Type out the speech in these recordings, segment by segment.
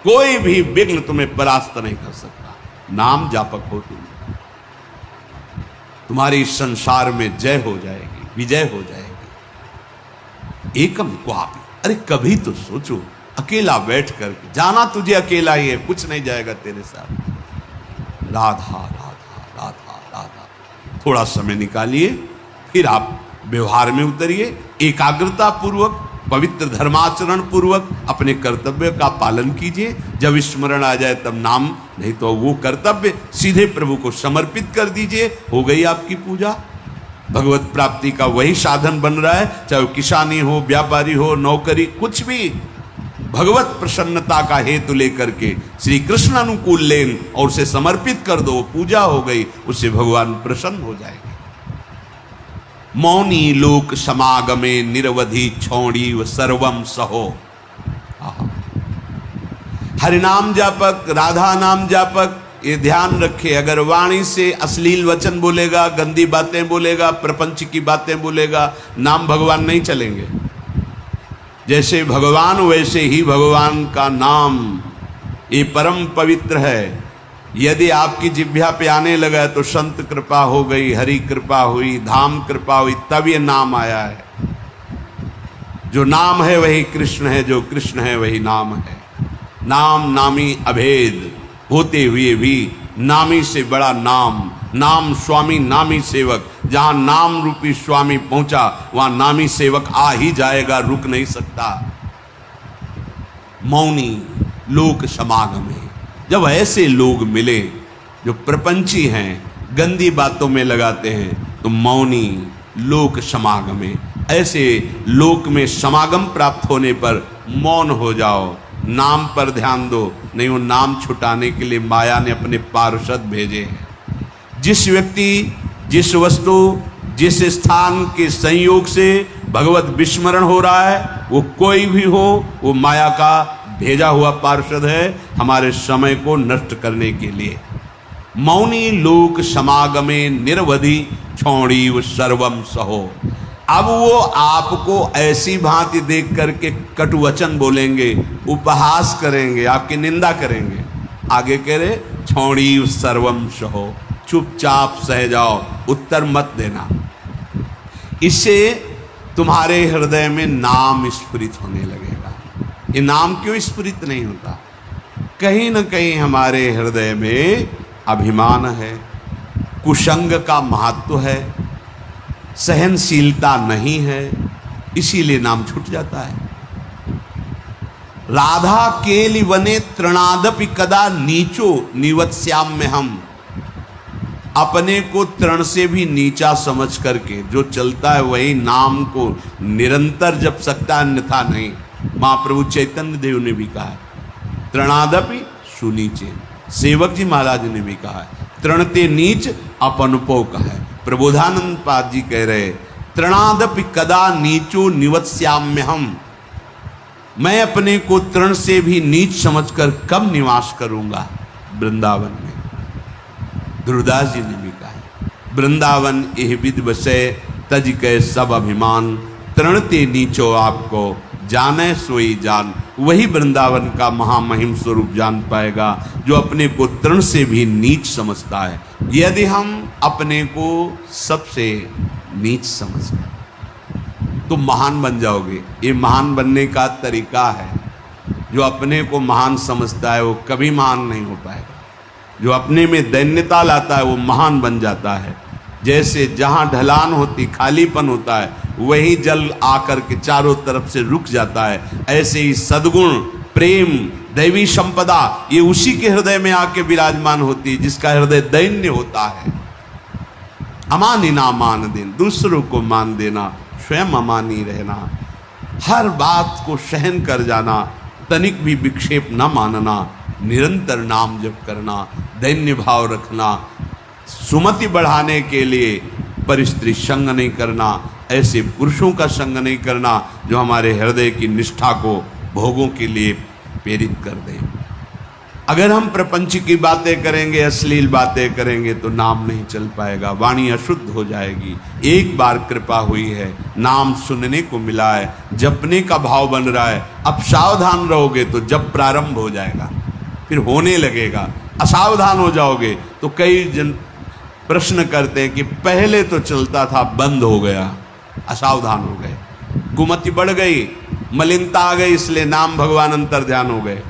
कोई भी विघ्न तुम्हें परास्त नहीं कर सकता। नाम जापक हो तुम, तुम्हारी संसार में जय हो जाएगी, विजय हो जाएगी। एकम क्वापि, अरे कभी तो सोचो, अकेला बैठ कर जाना तुझे अकेला ही है, कुछ नहीं जाएगा तेरे साथ। राधा राधा राधा राधा, थोड़ा समय निकालिए, फिर आप व्यवहार में उतरिए, एकाग्रता पूर्वक, पवित्र धर्माचरण पूर्वक अपने कर्तव्य का पालन कीजिए। जब स्मरण आ जाए तब नाम, नहीं तो वो कर्तव्य सीधे प्रभु को समर्पित कर दीजिए, हो गई आपकी पूजा। भगवत प्राप्ति का वही साधन बन रहा है, चाहे वो किसानी हो, व्यापारी हो, नौकरी, कुछ भी। भगवत प्रसन्नता का हेतु लेकर के श्री कृष्ण अनुकूल लेन और उसे समर्पित कर दो, पूजा हो गई, उससे भगवान प्रसन्न हो जाएंगे। मौनी लोक समागमे निरवधि छौड़ी व सर्वम सहो। हरिनाम जापक, राधा नाम जापक, ये ध्यान रखे, अगर वाणी से अश्लील वचन बोलेगा, गंदी बातें बोलेगा, प्रपंच की बातें बोलेगा, नाम भगवान नहीं चलेंगे। जैसे भगवान वैसे ही भगवान का नाम, ये परम पवित्र है। यदि आपकी जिह्वा पे आने लगा तो संत कृपा हो गई, हरि कृपा हुई, धाम कृपा हुई, तब ये नाम आया है। जो नाम है वही कृष्ण है, जो कृष्ण है वही नाम है। नाम नामी अभेद होते हुए भी नामी से बड़ा नाम, नाम स्वामी नामी सेवक। जहां नाम रूपी स्वामी पहुंचा वहां नामी सेवक आ ही जाएगा, रुक नहीं सकता। मौनी लोक समागम है, जब ऐसे लोग मिले जो प्रपंची हैं, गंदी बातों में लगाते हैं, तो मौनी लोक समागम है। ऐसे लोक में समागम प्राप्त होने पर मौन हो जाओ, नाम पर ध्यान दो। नहीं, वो नाम छुटाने के लिए माया ने अपने पार्षद भेजे हैं। जिस व्यक्ति, जिस वस्तु, जिस स्थान के संयोग से भगवत विस्मरण हो रहा है, वो कोई भी हो, वो माया का भेजा हुआ पार्षद है हमारे समय को नष्ट करने के लिए। मौनी लोक समागमे निरवधि छौड़ी व सर्वम सहो। अब वो आपको ऐसी भांति देख करके कटुवचन बोलेंगे, उपहास करेंगे, आपकी निंदा करेंगे। आगे कह रहे छौड़ी व सर्वम सहो, चुपचाप सह जाओ, उत्तर मत देना। इससे तुम्हारे हृदय में नाम स्फुरित होने लगेगा। ये नाम क्यों स्फुरित नहीं होता? कहीं न कहीं हमारे हृदय में अभिमान है, कुसंग का महत्व है, सहनशीलता नहीं है, इसीलिए नाम छूट जाता है। राधा केलि वने तृणादपि कदा नीचो निवत्स्याम में हम। अपने को तृण से भी नीचा समझ करके जो चलता है वही नाम को निरंतर जप सकता, अन्यथा नहीं। महाप्रभु चैतन्य देव ने भी कहा है, तृणादपि सुनीचे। सेवक जी महाराज ने भी कहा है, तृणते नीच अपनपो कहा है। प्रबोधानंद पाद जी कह रहे, तृणादपि कदा नीचो निवत्स्याम्य हम। मैं अपने को तृण से भी नीच समझकर कब निवास करूंगा वृंदावन में। ध्रुवदास जी ने भी कहा है, वृंदावन एह विद बसे तज के सब अभिमान, तृणते नीचो आपको जाने सोई जान। वही वृंदावन का महामहिम स्वरूप जान पाएगा जो अपने को तृण से भी नीच समझता है। यदि हम अपने को सबसे नीच समझें तो महान बन जाओगे। ये महान बनने का तरीका है। जो अपने को महान समझता है वो कभी महान नहीं हो पाएगा। जो अपने में दैन्यता लाता है वो महान बन जाता है। जैसे जहाँ ढलान होती, खालीपन होता है, वही जल आकर के चारों तरफ से रुक जाता है। ऐसे ही सद्गुण, प्रेम, दैवी संपदा ये उसी के हृदय में आके विराजमान होती है जिसका हृदय दैन्य होता है। अमानी ना मान देना, दूसरों को मान देना, स्वयं अमानी रहना, हर बात को सहन कर जाना, तनिक भी विक्षेप न मानना, निरंतर नाम जप करना, दैन्य भाव रखना, सुमति बढ़ाने के लिए परिस्त्री संग नहीं करना, ऐसे पुरुषों का संग नहीं करना जो हमारे हृदय की निष्ठा को भोगों के लिए प्रेरित कर दें। अगर हम प्रपंच की बातें करेंगे, अश्लील बातें करेंगे तो नाम नहीं चल पाएगा, वाणी अशुद्ध हो जाएगी। एक बार कृपा हुई है, नाम सुनने को मिला है, जपने का भाव बन रहा है, अब सावधान रहोगे तो जब प्रारंभ हो जाएगा, फिर होने लगेगा। असावधान हो जाओगे तो कई जन प्रश्न करते हैं कि पहले तो चलता था, बंद हो गया, असावधान हो गए, कुमति बढ़ गई, मलिनता आ गई, इसलिए नाम भगवान अंतर ध्यान हो गए।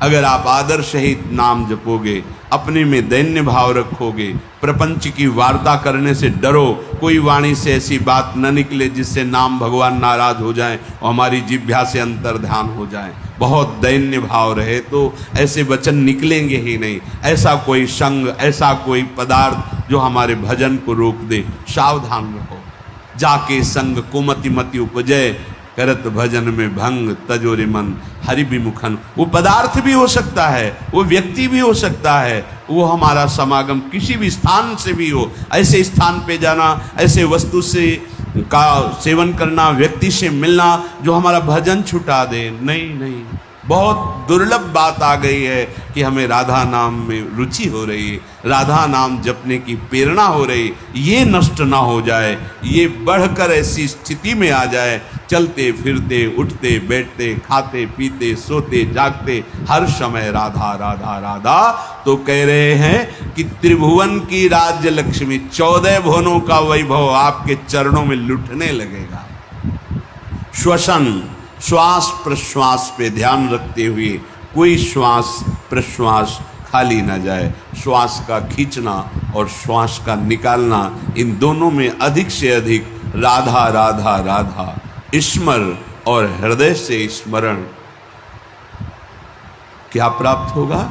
अगर आप आदर सहित नाम जपोगे, अपने में दैन्य भाव रखोगे, प्रपंच की वार्ता करने से डरो, कोई वाणी से ऐसी बात न निकले जिससे नाम भगवान नाराज हो जाए और हमारी जिह्वा से अंतर ध्यान हो जाए। बहुत दैन्य भाव रहे तो ऐसे वचन निकलेंगे ही नहीं। ऐसा कोई संग, ऐसा कोई पदार्थ जो हमारे भजन को रोक दे, सावधान रहो। जाके संग कुमति मति उपजय, करत भजन में भंग तजोरे मन हरि विमुखन। वो पदार्थ भी हो सकता है, वो व्यक्ति भी हो सकता है, वो हमारा समागम किसी भी स्थान से भी हो। ऐसे स्थान पे जाना, ऐसे वस्तु से का सेवन करना, व्यक्ति से मिलना जो हमारा भजन छुटा दे, नहीं नहीं। बहुत दुर्लभ बात आ गई है कि हमें राधा नाम में रुचि हो रही है, राधा नाम जपने की प्रेरणा हो रही, ये नष्ट ना हो जाए, ये बढ़कर ऐसी स्थिति में आ जाए, चलते फिरते उठते बैठते खाते पीते सोते जागते हर समय राधा राधा राधा। तो कह रहे हैं कि त्रिभुवन की राज्य लक्ष्मी, 14 भुवनों का वैभव आपके चरणों में लुटने लगेगा। श्वसन, श्वास प्रश्वास पे ध्यान रखते हुए कोई श्वास प्रश्वास खाली ना जाए। श्वास का खींचना और श्वास का निकालना, इन दोनों में अधिक से अधिक राधा राधा राधा स्मर और हृदय से स्मरण क्या प्राप्त होगा।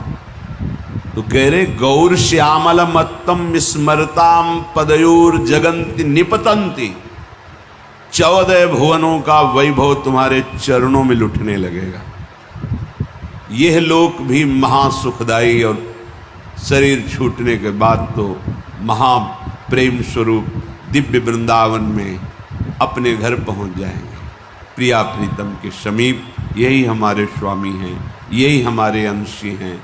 तो कह रहे गौर श्यामल मत्तम स्मरताम पदयोर जगंति निपतंती। 14 भुवनों का वैभव तुम्हारे चरणों में लुटने लगेगा। यह लोक भी महासुखदायी और शरीर छूटने के बाद तो महाप्रेम स्वरूप दिव्य वृंदावन में अपने घर पहुंच जाएंगे, प्रिया प्रीतम के समीप। यही हमारे स्वामी हैं, यही हमारे अंशी हैं।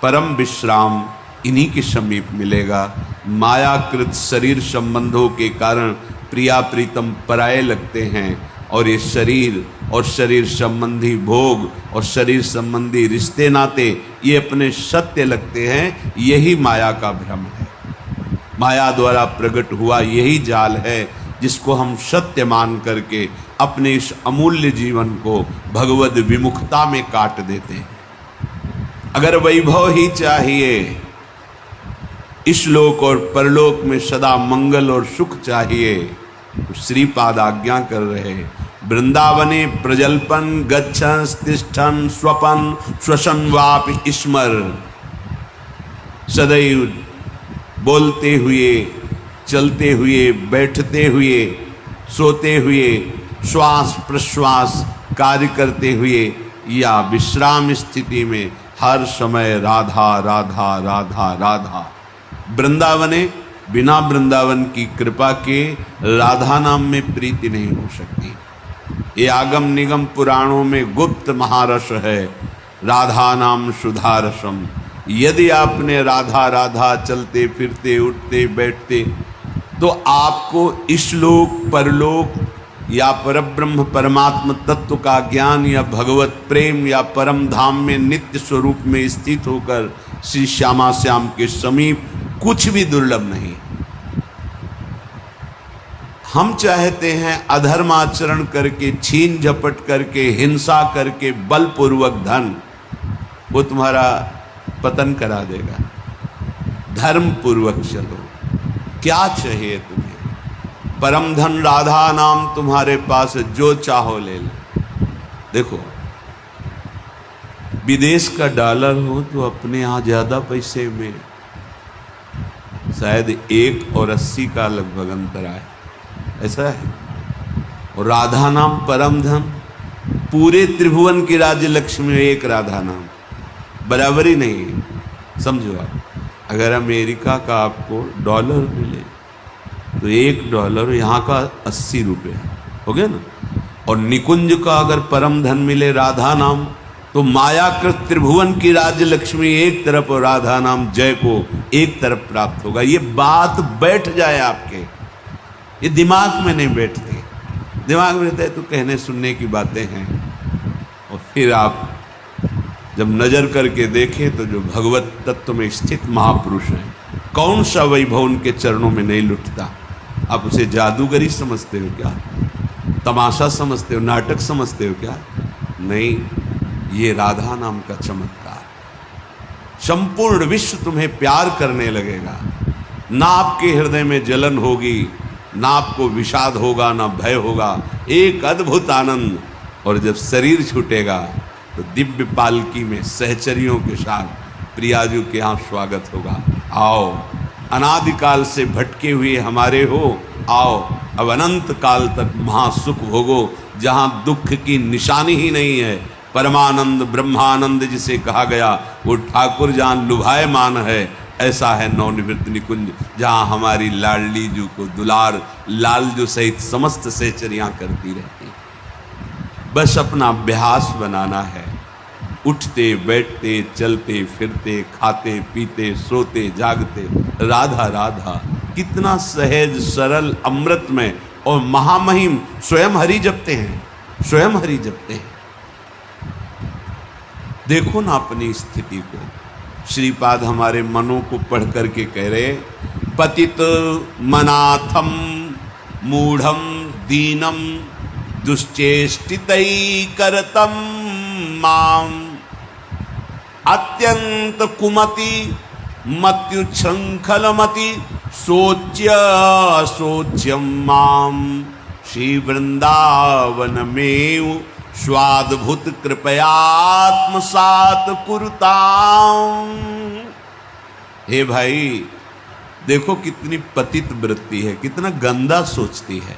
परम विश्राम इन्हीं के समीप मिलेगा। मायाकृत शरीर संबंधों के कारण प्रिया प्रीतम पराये लगते हैं, और ये शरीर और शरीर संबंधी भोग और शरीर संबंधी रिश्ते नाते ये अपने सत्य लगते हैं। यही माया का भ्रम है। माया द्वारा प्रकट हुआ यही जाल है जिसको हम सत्य मान करके अपने इस अमूल्य जीवन को भगवद विमुखता में काट देते हैं। अगर वैभव ही चाहिए, इस लोक और परलोक में सदा मंगल और सुख चाहिए, तो श्रीपाद आज्ञा कर रहे वृंदावने प्रजल्पन गच्छन तिष्ठन स्वपन श्वसन वापि स्मर। सदैव बोलते हुए, चलते हुए, बैठते हुए, सोते हुए, श्वास प्रश्वास कार्य करते हुए या विश्राम स्थिति में हर समय राधा राधा राधा राधा। वृंदावने, बिना वृंदावन की कृपा के राधा नाम में प्रीति नहीं हो सकती। ये आगम निगम पुराणों में गुप्त महारस है, राधा नाम सुधा रसम। यदि आपने राधा राधा चलते फिरते उठते बैठते तो आपको इस लोक परलोक या परब्रह्म परमात्म तत्व का ज्ञान या भगवत प्रेम या परम धाम में नित्य स्वरूप में स्थित होकर श्री श्यामा श्याम के समीप कुछ भी दुर्लभ नहीं। हम चाहते हैं अधर्म आचरण करके, छीन झपट करके, हिंसा करके, बलपूर्वक धन, वो तुम्हारा पतन करा देगा। धर्म पूर्वक चलो। क्या चाहिए तुम्हें? परम धन राधा नाम तुम्हारे पास, जो चाहो ले लो। देखो, विदेश का डॉलर हो तो अपने यहाँ ज्यादा पैसे में शायद 1.80 का लगभग अंतर आए, ऐसा है। और राधा नाम परम धन, पूरे त्रिभुवन की राज्य लक्ष्मी में एक राधा नाम, बराबरी नहीं। समझो आप, अगर अमेरिका का आपको डॉलर मिले तो $1 यहाँ का 80 रुपये हो गया ना। और निकुंज का अगर परम धन मिले राधा नाम तो मायाकृत त्रिभुवन की राज्य लक्ष्मी एक तरफ और राधा नाम जय को एक तरफ प्राप्त होगा। ये बात बैठ जाए आपके, ये दिमाग में नहीं बैठती। दिमाग में रहता है तो कहने सुनने की बातें हैं, और फिर आप जब नजर करके देखें तो जो भगवत तत्व में स्थित महापुरुष हैं, कौन सा वैभव उनके चरणों में नहीं लुटता। आप उसे जादूगरी समझते हो क्या? तमाशा समझते हो? नाटक समझते हो क्या? नहीं, ये राधा नाम का चमत्कार। संपूर्ण विश्व तुम्हें प्यार करने लगेगा, ना आपके हृदय में जलन होगी, ना आपको विषाद होगा, ना भय होगा, एक अद्भुत आनंद। और जब शरीर छूटेगा तो दिव्य पालकी में सहचरियों के साथ प्रियाजू के यहाँ स्वागत होगा। आओ, अनादिकाल से भटके हुए हमारे हो, आओ अब अनंत काल तक महासुख भोगो, जहाँ दुख की निशानी ही नहीं है। परमानंद ब्रह्मानंद जिसे कहा गया, वो ठाकुर जहाँ लुभायमान है, ऐसा है नवनिवृत्त निकुंज, जहाँ हमारी लाडली जू को दुलार लाल जो सहित समस्त सहचरियाँ करती रहती। बस अपना अभ्यास बनाना है, उठते बैठते चलते फिरते खाते पीते सोते जागते राधा राधा। कितना सहज सरल अमृतमय और महामहिम। स्वयं हरि जपते हैं, स्वयं हरि जपते हैं। देखो ना अपनी स्थिति को। श्रीपाद हमारे मनों को पढ़ करके कह रहे, पतित मनाथम मूढ़म दीनम दुश्चेष्टितै करतम माम अत्यंत कुमति मत्युच्छृंखलमति सोच्य सोच्यम माम श्री वृंदावन में स्वाद्भुत कृपयात्मसात कुरुताम। हे भाई, देखो कितनी पतित वृत्ति है, कितना गंदा सोचती है।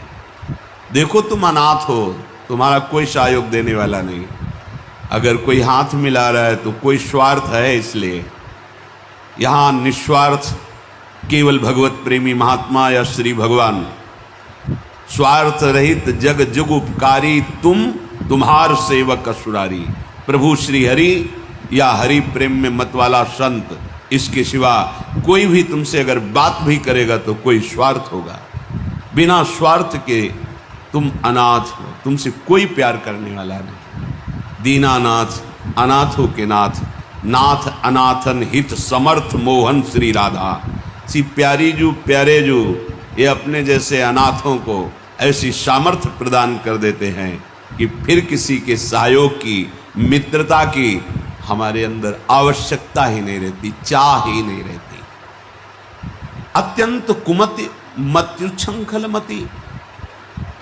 देखो तुम अनाथ हो, तुम्हारा कोई सहयोग देने वाला नहीं। अगर कोई हाथ मिला रहा है तो कोई स्वार्थ है, इसलिए यहाँ निस्वार्थ केवल भगवत प्रेमी महात्मा या श्री भगवान, स्वार्थ रहित जग जुग उपकारी तुम, तुम्हार सेवक असुरारी। प्रभु श्री हरि या हरि प्रेम में मत वाला संत, इसके सिवा कोई भी तुमसे अगर बात भी करेगा तो कोई स्वार्थ होगा। बिना स्वार्थ के तुम अनाथ हो, तुमसे कोई प्यार करने वाला नहीं। दीनानाथ अनाथों के नाथ, नाथ अनाथन हित समर्थ मोहन श्री राधा। सी प्यारी जू प्यारे जू, ये अपने जैसे अनाथों को ऐसी सामर्थ्य प्रदान कर देते हैं कि फिर किसी के सहयोग की, मित्रता की हमारे अंदर आवश्यकता ही नहीं रहती, चाह ही नहीं रहती। अत्यंत कुमति मत्युच्छृंखल मति,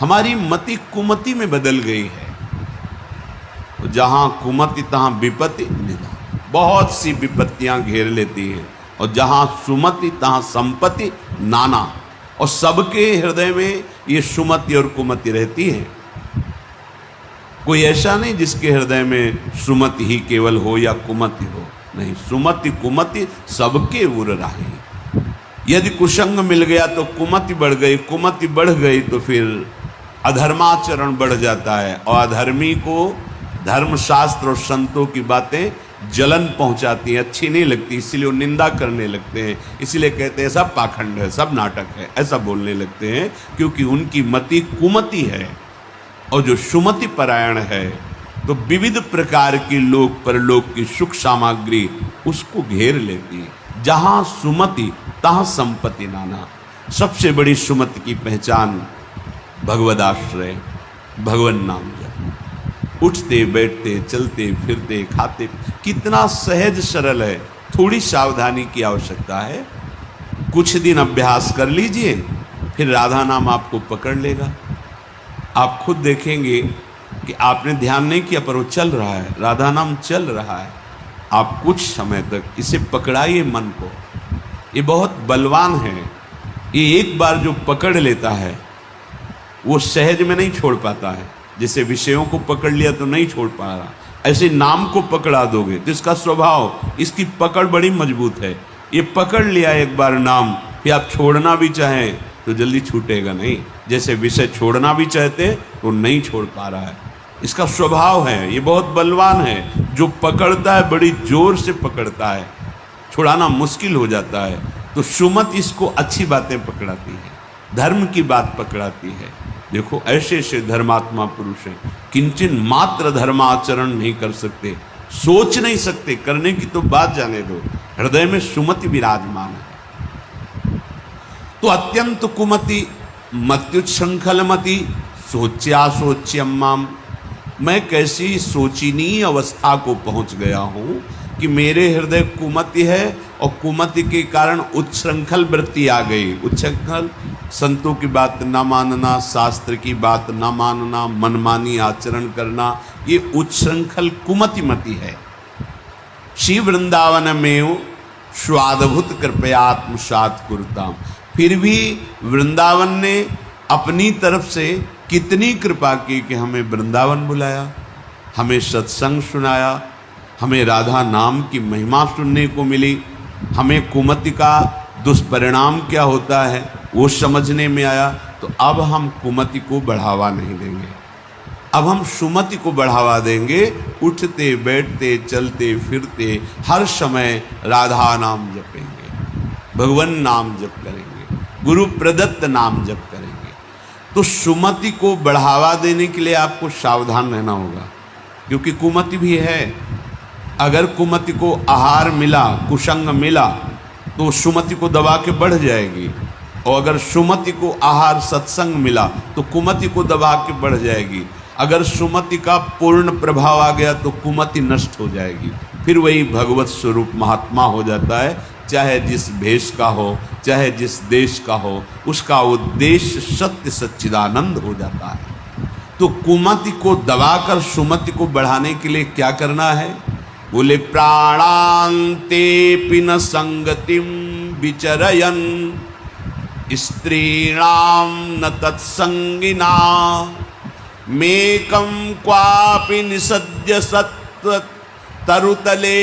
हमारी मति कुमति में बदल गई है। तो जहां कुमति तहां विपत्ति निधान। बहुत सी विपत्तियां घेर लेती हैं, और जहां सुमति तहां संपत्ति नाना। और सबके हृदय में ये सुमति और कुमति रहती है। कोई ऐसा नहीं जिसके हृदय में सुमति ही केवल हो या कुमति हो, नहीं, सुमति कुमति सबके उर रहे। यदि कुसंग मिल गया तो कुमति बढ़ गई, कुमति बढ़ गई तो फिर अधर्माचरण बढ़ जाता है, और अधर्मी को धर्मशास्त्र और संतों की बातें जलन पहुंचाती हैं, अच्छी नहीं लगती, इसीलिए वो निंदा करने लगते हैं। इसीलिए कहते हैं सब पाखंड है, सब नाटक है, ऐसा बोलने लगते हैं, क्योंकि उनकी मति कुमति है। और जो सुमति परायण है तो विविध प्रकार की लोक परलोक की सुख सामग्री उसको घेर लेती है। जहाँ सुमति तहाँ संपत्ति नाना। सबसे बड़ी सुमति की पहचान भगवदाश्रय, भगवन नाम जप। उठते बैठते चलते फिरते खाते, कितना सहज सरल है। थोड़ी सावधानी की आवश्यकता है। कुछ दिन अभ्यास कर लीजिए, फिर राधा नाम आपको पकड़ लेगा। आप खुद देखेंगे कि आपने ध्यान नहीं किया पर वो चल रहा है, राधा नाम चल रहा है। आप कुछ समय तक इसे पकड़ाइए मन को, ये बहुत बलवान है। ये एक बार जो पकड़ लेता है वो सहज में नहीं छोड़ पाता है। जैसे विषयों को पकड़ लिया तो नहीं छोड़ पा रहा, ऐसे नाम को पकड़ा दोगे तो इसका स्वभाव, इसकी पकड़ बड़ी मजबूत है। ये पकड़ लिया एक बार नाम, फिर आप छोड़ना भी चाहें तो जल्दी छूटेगा नहीं। जैसे विषय छोड़ना भी चाहते तो नहीं छोड़ पा रहा है। इसका स्वभाव है, ये बहुत बलवान है, जो पकड़ता है बड़ी जोर से पकड़ता है, छुड़ाना मुश्किल हो जाता है। तो सुमति इसको अच्छी बातें पकड़ाती है, धर्म की बात पकड़ाती है। देखो ऐसे ऐसे धर्मात्मा पुरुष हैं, किंचन मात्र धर्माचरण नहीं कर सकते, सोच नहीं सकते, करने की तो बात जाने दो, हृदय में सुमति विराजमान है। तो अत्यंत कुमति मत्युच्छृंखलमति सोच्या सोच्यम्माम, मैं कैसी सोचनीय अवस्था को पहुंच गया हूं कि मेरे हृदय कुमति है और कुमति के कारण उच्छृंखल वृत्ति आ गई। उच्छृंखल संतों की बात न मानना, शास्त्र की बात न मानना, मनमानी आचरण करना, ये उच्छृंखल कुमतिमति है। श्री वृंदावन में स्वादभूत कृपयात्मसात कुरुताम, फिर भी वृंदावन ने अपनी तरफ से कितनी कृपा की कि हमें वृंदावन बुलाया, हमें सत्संग सुनाया, हमें राधा नाम की महिमा सुनने को मिली, हमें कुमति का दुष्परिणाम क्या होता है वो समझने में आया। तो अब हम कुमति को बढ़ावा नहीं देंगे, अब हम सुमति को बढ़ावा देंगे। उठते बैठते चलते फिरते हर समय राधा नाम जपेंगे, भगवान नाम जप करेंगे, गुरु प्रदत्त नाम जप करेंगे। तो सुमति को बढ़ावा देने के लिए आपको सावधान रहना होगा, क्योंकि कुमति भी है। अगर कुमति को आहार मिला, कुसंग मिला, तो सुमति को दबा के बढ़ जाएगी, और अगर सुमति को आहार सत्संग मिला तो कुमति को दबा के बढ़ जाएगी। अगर सुमति का पूर्ण प्रभाव आ गया तो कुमति नष्ट हो जाएगी, फिर वही भगवत स्वरूप महात्मा हो जाता है। चाहे जिस भेष का हो, चाहे जिस देश का हो, उसका उद्देश्य सत्य सच्चिदानंद हो जाता है। तो कुमति को दबाकर सुमति को बढ़ाने के लिए क्या करना है? बोले प्राणान्ते पिन संगतिम विचरयन स्त्रीणाम न तत्संगिना मेकं क्वापि निसद्य सत्व तरुतले